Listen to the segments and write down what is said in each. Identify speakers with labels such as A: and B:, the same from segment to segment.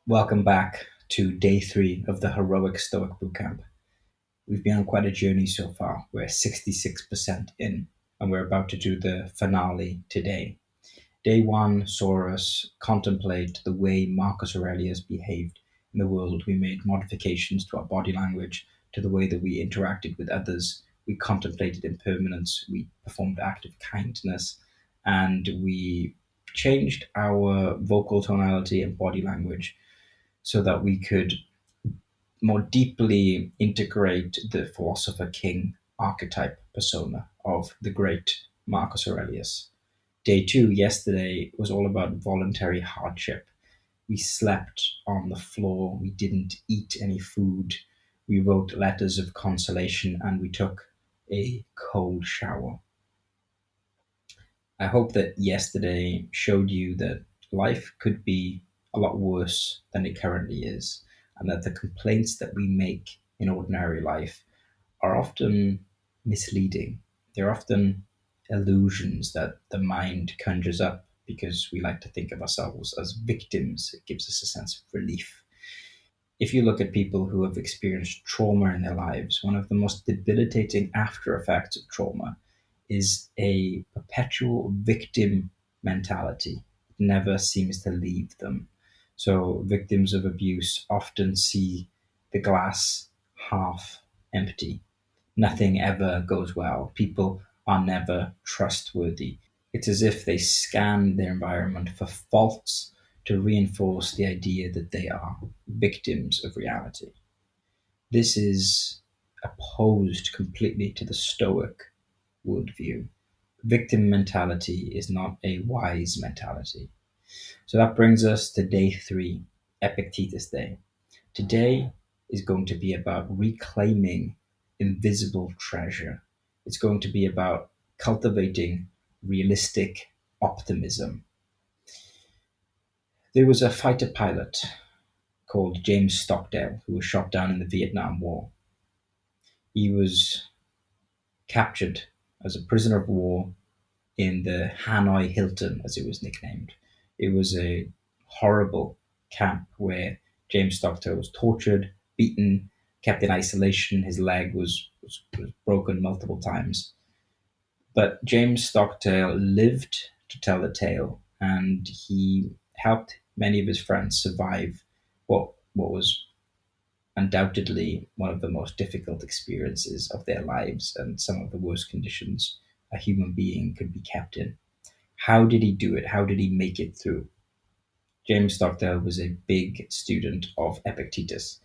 A: Welcome back to day three of the heroic Stoic Bootcamp. We've been on quite a journey so far. We're 66% in, and we're about to do the finale today. Day one saw us contemplate the way Marcus Aurelius behaved in the world. We made modifications to our body language, to the way that we interacted with others. We contemplated impermanence. We performed acts of kindness, and we changed our vocal tonality and body language so that we could more deeply integrate the philosopher king archetype persona of the great Marcus Aurelius. Day two, yesterday, was all about voluntary hardship. We slept on the floor, we didn't eat any food, we wrote letters of consolation, and we took a cold shower. I hope that yesterday showed you that life could be a lot worse than it currently is, and that the complaints that we make in ordinary life are often misleading. They're often illusions that the mind conjures up because we like to think of ourselves as victims. It gives us a sense of relief. If you look at people who have experienced trauma in their lives, one of the most debilitating after effects of trauma is a perpetual victim mentality. It never seems to leave them. So, victims of abuse often see the glass half empty. Nothing ever goes well. People are never trustworthy. It's as if they scan their environment for faults to reinforce the idea that they are victims of reality. This is opposed completely to the Stoic worldview. Victim mentality is not a wise mentality. So that brings us to day three, Epictetus Day. Today is going to be about reclaiming invisible treasure. It's going to be about cultivating realistic optimism. There was a fighter pilot called James Stockdale who was shot down in the Vietnam War. He was captured as a prisoner of war in the Hanoi Hilton, as it was nicknamed. It was a horrible camp where James Stockdale was tortured, beaten, kept in isolation. His leg was broken multiple times. But James Stockdale lived to tell the tale, and he helped many of his friends survive what was undoubtedly one of the most difficult experiences of their lives and some of the worst conditions a human being could be kept in. How did he do it? How did he make it through? James Stockdale was a big student of Epictetus.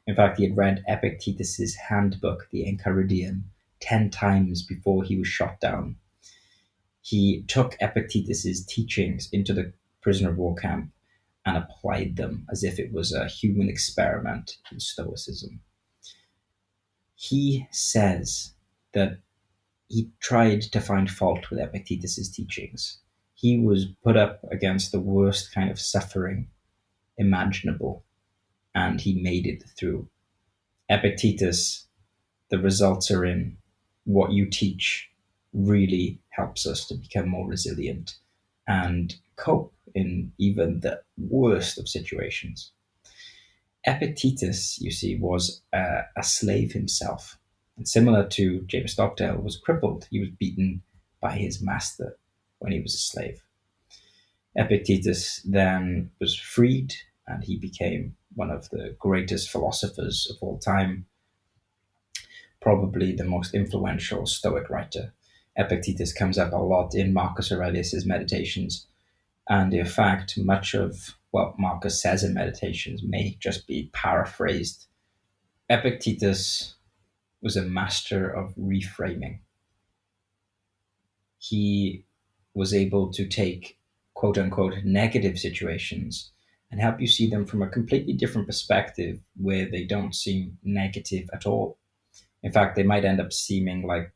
A: In fact, he had read Epictetus's handbook, the Enchiridion, 10 times before he was shot down. He took Epictetus's teachings into the prisoner of war camp and applied them as if it was a human experiment in Stoicism. He says that he tried to find fault with Epictetus's teachings. He was put up against the worst kind of suffering imaginable, and he made it through. Epictetus, the results are in. What you teach really helps us to become more resilient and cope in even the worst of situations. Epictetus, you see, was a slave himself. And similar to James Stockdale, was crippled. He was beaten by his master when he was a slave. Epictetus then was freed and he became one of the greatest philosophers of all time, probably the most influential Stoic writer. Epictetus comes up a lot in Marcus Aurelius's Meditations, and in fact, much of what Marcus says in Meditations may just be paraphrased. Epictetus was a master of reframing. He was able to take quote unquote negative situations and help you see them from a completely different perspective where they don't seem negative at all. In fact, they might end up seeming like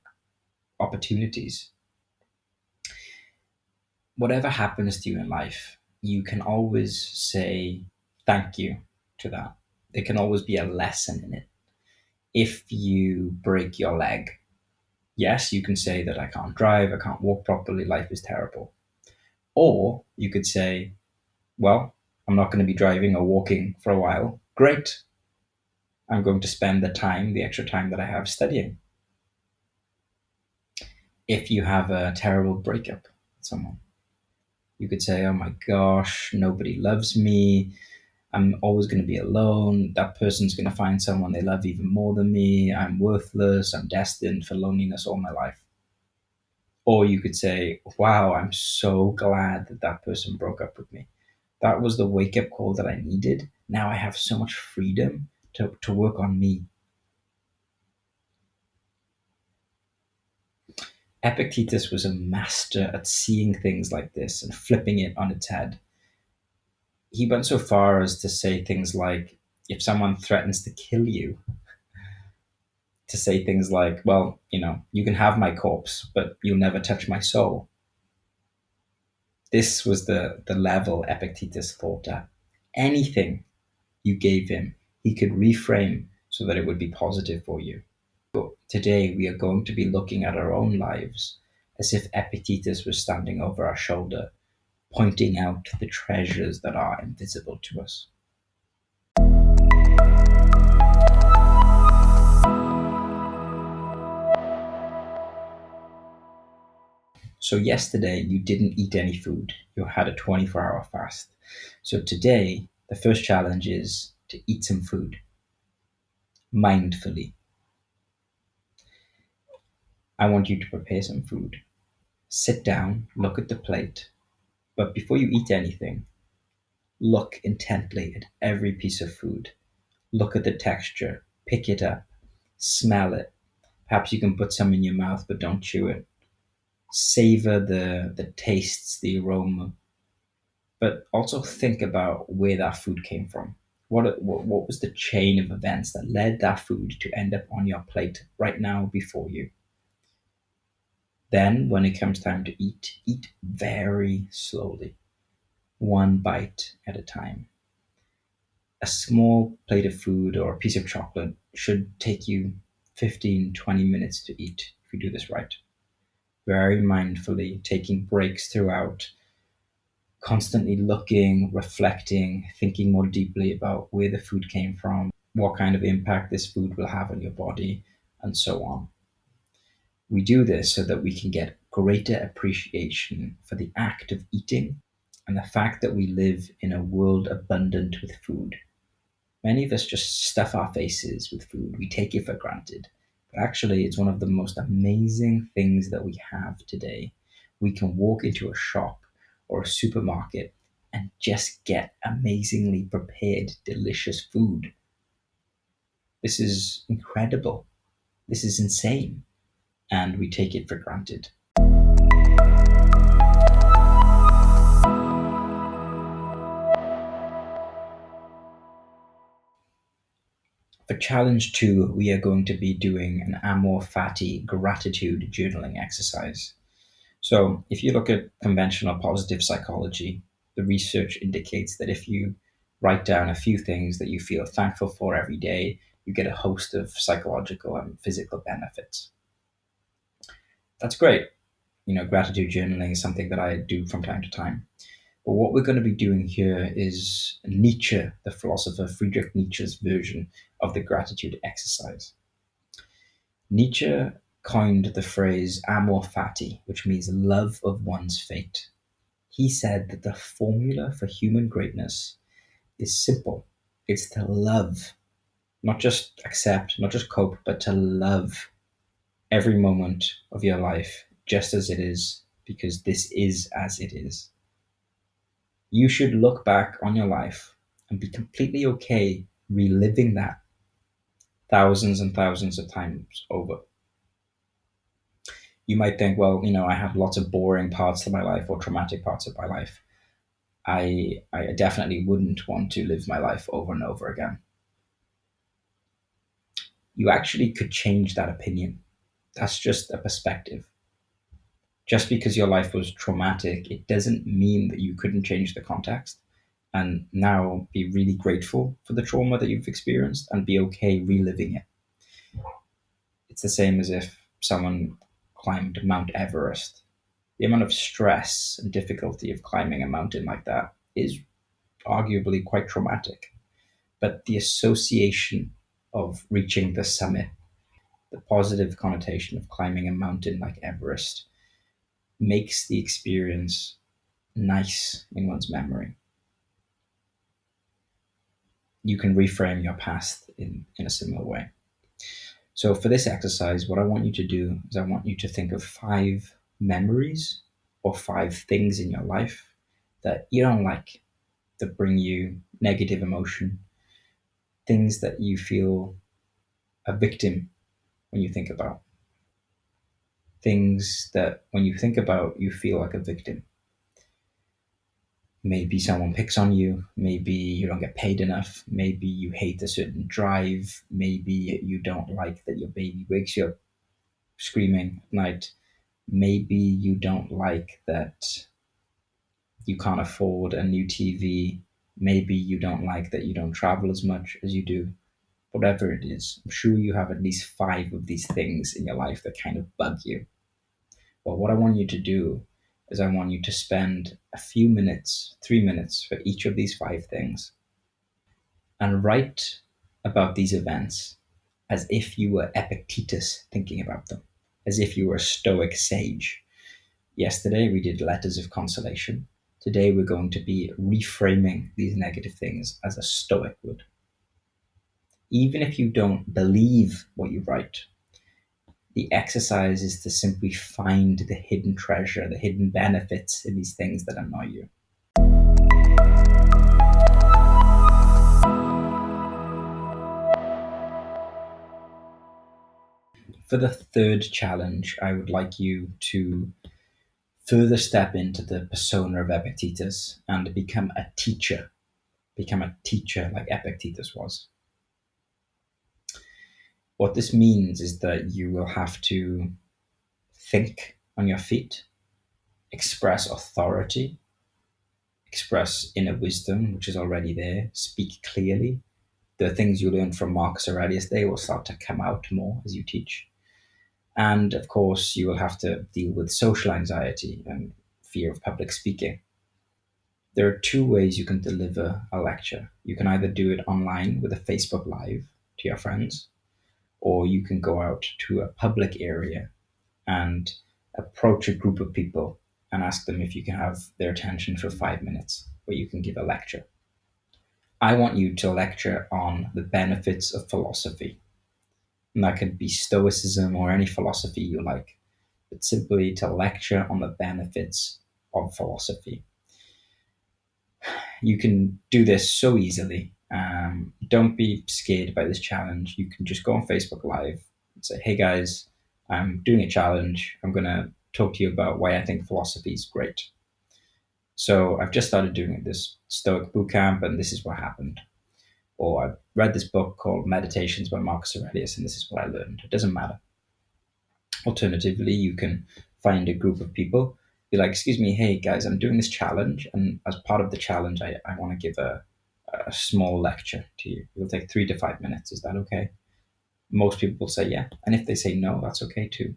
A: opportunities. Whatever happens to you in life, you can always say thank you to that. There can always be a lesson in it. If you break your leg, yes, you can say that I can't drive, I can't walk properly, life is terrible. Or you could say, well, I'm not going to be driving or walking for a while. Great. I'm going to spend the extra time that I have studying. If you have a terrible breakup with someone, you could say, oh my gosh, nobody loves me. I'm always going to be alone. That person's going to find someone they love even more than me. I'm worthless. I'm destined for loneliness all my life. Or you could say, wow, I'm so glad that that person broke up with me. That was the wake up call that I needed. Now I have so much freedom to work on me. Epictetus was a master at seeing things like this and flipping it on its head. He went so far as to say things like, if someone threatens to kill you, to say things like, well, you can have my corpse, but you'll never touch my soul. This was the level Epictetus thought at. Anything you gave him, he could reframe so that it would be positive for you. But today, we are going to be looking at our own lives as if Epictetus was standing over our shoulder, pointing out the treasures that are invisible to us. So yesterday you didn't eat any food. You had a 24-hour fast. So today the first challenge is to eat some food mindfully. I want you to prepare some food. Sit down, look at the plate, but before you eat anything, look intently at every piece of food. Look at the texture, pick it up, smell it. Perhaps you can put some in your mouth, but don't chew it. Savor the tastes, the aroma, but also think about where that food came from. What was the chain of events that led that food to end up on your plate right now before you? Then, when it comes time to eat very slowly, one bite at a time. A small plate of food or a piece of chocolate should take you 15-20 minutes to eat if you do this right. Very mindfully, taking breaks throughout, constantly looking, reflecting, thinking more deeply about where the food came from, what kind of impact this food will have on your body, and so on. We do this so that we can get greater appreciation for the act of eating and the fact that we live in a world abundant with food. Many of us just stuff our faces with food. We take it for granted. But actually, it's one of the most amazing things that we have today. We can walk into a shop or a supermarket and just get amazingly prepared, delicious food. This is incredible. This is insane. And we take it for granted. For challenge 2, we are going to be doing an amor fati gratitude journaling exercise. So, if you look at conventional positive psychology, the research indicates that if you write down a few things that you feel thankful for every day, you get a host of psychological and physical benefits. That's great. Gratitude journaling is something that I do from time to time. But what we're going to be doing here is Nietzsche, the philosopher Friedrich Nietzsche's version of the gratitude exercise. Nietzsche coined the phrase amor fati, which means love of one's fate. He said that the formula for human greatness is simple. It's to love, not just accept, not just cope, but to love every moment of your life just as it is, because this is as it is. You should look back on your life and be completely okay reliving that thousands and thousands of times over. You might think, well, I have lots of boring parts of my life or traumatic parts of my life. I definitely wouldn't want to live my life over and over again. You actually could change that opinion. That's just a perspective. Just because your life was traumatic, it doesn't mean that you couldn't change the context and now be really grateful for the trauma that you've experienced and be okay reliving it. It's the same as if someone climbed Mount Everest. The amount of stress and difficulty of climbing a mountain like that is arguably quite traumatic. But the association of reaching the summit, the positive connotation of climbing a mountain like Everest, makes the experience nice in one's memory. You can reframe your past in a similar way. So, for this exercise, what I want you to do is I want you to think of 5 memories or 5 things in your life that you don't like, that bring you negative emotion, things that you feel a victim when you think about, things that when you think about, you feel like a victim. Maybe someone picks on you, maybe you don't get paid enough, maybe you hate a certain drive, maybe you don't like that your baby wakes you up screaming at night, maybe you don't like that you can't afford a new TV, maybe you don't like that you don't travel as much as you do. Whatever it is, I'm sure you have at least 5 of these things in your life that kind of bug you. Well, what I want you to do is I want you to spend a few minutes, 3 minutes for each of these 5 things, and write about these events as if you were Epictetus thinking about them, as if you were a Stoic sage. Yesterday we did letters of consolation. Today we're going to be reframing these negative things as a Stoic would. Even if you don't believe what you write, the exercise is to simply find the hidden treasure, the hidden benefits in these things that annoy you. For the third challenge, I would like you to further step into the persona of Epictetus and become a teacher. Become a teacher like Epictetus was. What this means is that you will have to think on your feet, express authority, express inner wisdom, which is already there, speak clearly. The things you learned from Marcus Aurelius, they will start to come out more as you teach. And of course, you will have to deal with social anxiety and fear of public speaking. There are 2 ways you can deliver a lecture. You can either do it online with a Facebook Live to your friends, or you can go out to a public area and approach a group of people and ask them if you can have their attention for 5 minutes, where you can give a lecture. I want you to lecture on the benefits of philosophy. And that could be Stoicism or any philosophy you like, but simply to lecture on the benefits of philosophy. You can do this so easily. Don't be scared by this challenge. You can just go on Facebook Live and say, hey guys, I'm doing a challenge. I'm going to talk to you about why I think philosophy is great. So I've just started doing this Stoic Bootcamp, and this is what happened. Or I read this book called Meditations by Marcus Aurelius, and this is what I learned. It doesn't matter. Alternatively, you can find a group of people, be like, excuse me, hey guys, I'm doing this challenge, and as part of the challenge, I want to give a small lecture to you. It'll take 3 to 5 minutes. Is that okay? Most people will say yeah. And if they say no, that's okay too.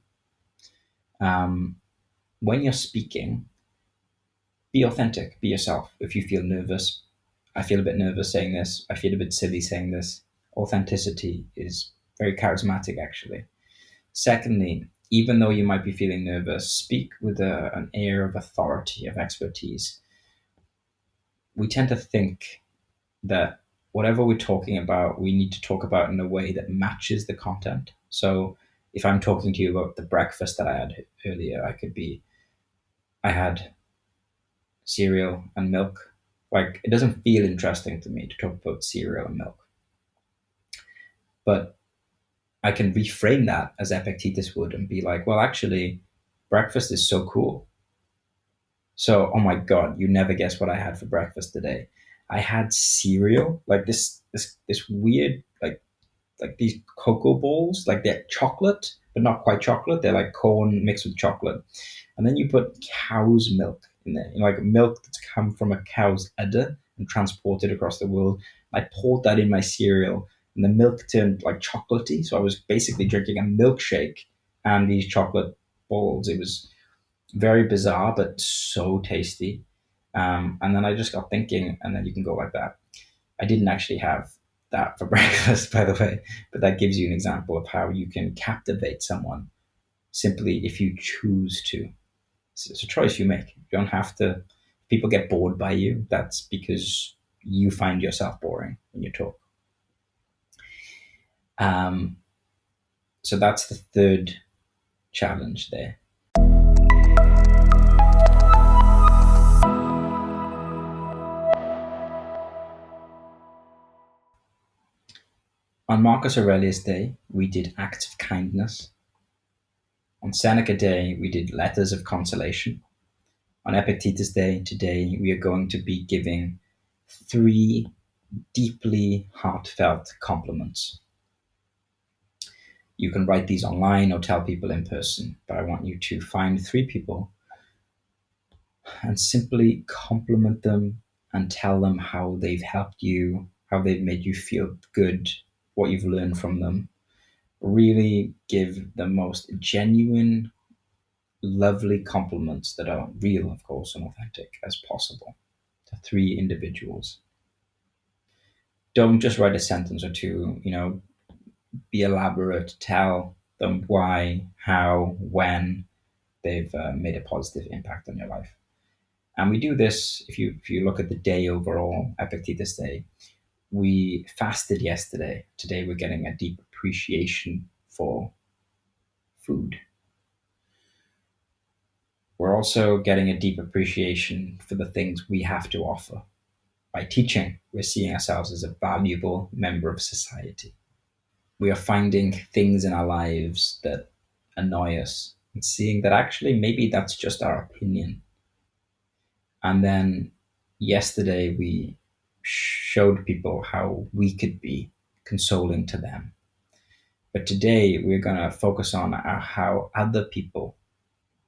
A: When you're speaking, be authentic, be yourself. If you feel nervous, I feel a bit nervous saying this, I feel a bit silly saying this. Authenticity is very charismatic, actually. Secondly, even though you might be feeling nervous, speak with an air of authority, of expertise. We tend to think that whatever we're talking about, we need to talk about in a way that matches the content. So if I'm talking to you about the breakfast that I had earlier, I had cereal and milk. Like, it doesn't feel interesting to me to talk about cereal and milk. But I can reframe that as Epictetus would and be like, well, actually, breakfast is so cool. So, oh my God, you never guess what I had for breakfast today. I had cereal, like this weird, like these cocoa balls, like they're chocolate, but not quite chocolate. They're like corn mixed with chocolate. And then you put cow's milk in there, like milk that's come from a cow's udder and transported across the world. I poured that in my cereal, and the milk turned like chocolatey. So I was basically drinking a milkshake and these chocolate balls. It was very bizarre, but so tasty. And then I just got thinking, and then you can go like that. I didn't actually have that for breakfast, by the way, but that gives you an example of how you can captivate someone simply if you choose to. It's a choice you make. You don't have to. If people get bored by you, that's because you find yourself boring when you talk. Um, so that's the third challenge there. On Marcus Aurelius Day, we did acts of kindness. On Seneca Day, we did letters of consolation. On Epictetus Day, today, we are going to be giving three deeply heartfelt compliments. You can write these online or tell people in person, but I want you to find three people and simply compliment them and tell them how they've helped you, how they've made you feel good, what you've learned from them. Really give the most genuine, lovely compliments that are real, of course, and authentic as possible to three individuals. Don't just write a sentence or two, be elaborate, tell them why, how, when they've made a positive impact on your life. And we do this, if you look at the day overall, Epictetus Day, we fasted yesterday. Today we're getting a deep appreciation for food. We're also getting a deep appreciation for the things we have to offer. By teaching, we're seeing ourselves as a valuable member of society. We are finding things in our lives that annoy us and seeing that actually maybe that's just our opinion. And then yesterday we showed people how we could be consoling to them. But today we're going to focus on how other people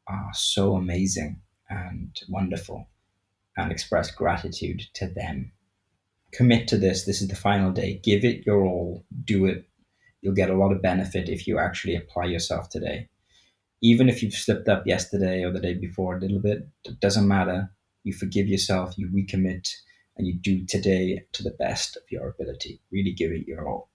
A: are so amazing and wonderful and express gratitude to them. Commit to this. This is the final day. Give it your all. Do it. You'll get a lot of benefit if you actually apply yourself today. Even if you've slipped up yesterday or the day before a little bit, it doesn't matter. You forgive yourself, you recommit, and you do today to the best of your ability. Really give it your all.